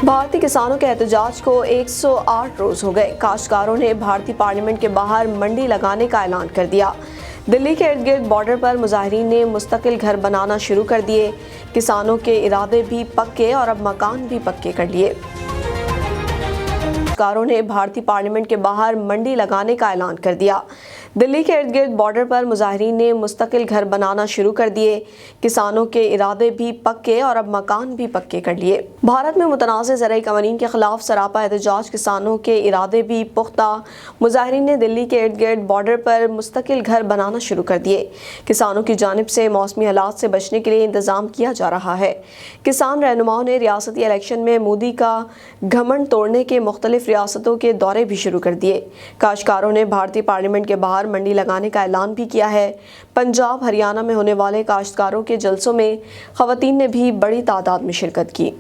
بھارتی کسانوں کے احتجاج کو 108 روز ہو گئے۔ کاشتکاروں نے بھارتی پارلیمنٹ کے باہر منڈی لگانے کا اعلان کر دیا۔ دلی کے ارد گرد بارڈر پر مظاہرین نے مستقل گھر بنانا شروع کر دیے۔ کسانوں کے ارادے بھی پکے اور اب مکان بھی پکے کر لیے۔ کاشتکاروں نے بھارتی پارلیمنٹ کے باہر منڈی لگانے کا اعلان کر دیا۔ دلی کے ارد گرد بارڈر پر مظاہرین نے مستقل گھر بنانا شروع کر دیے۔ کسانوں کے ارادے بھی پکے اور اب مکان بھی پکے کر لیے۔ بھارت میں متنازع زرعی قوانین کے خلاف سراپا احتجاج، کسانوں کے ارادے بھی پختہ، مظاہرین نے دلی کے ارد گرد بارڈر پر مستقل گھر بنانا شروع کر دیے۔ کسانوں کی جانب سے موسمی حالات سے بچنے کے لیے انتظام کیا جا رہا ہے۔ کسان رہنماؤں نے ریاستی الیکشن میں مودی کا گھمنڈ توڑنے کے مختلف ریاستوں کے دورے بھی شروع کر دیے۔ کاشتکاروں نے بھارتی پارلیمنٹ کے باہر منڈی لگانے کا اعلان بھی کیا ہے۔ پنجاب، ہریانہ میں ہونے والے کاشتکاروں کے جلسوں میں خواتین نے بھی بڑی تعداد میں شرکت کی۔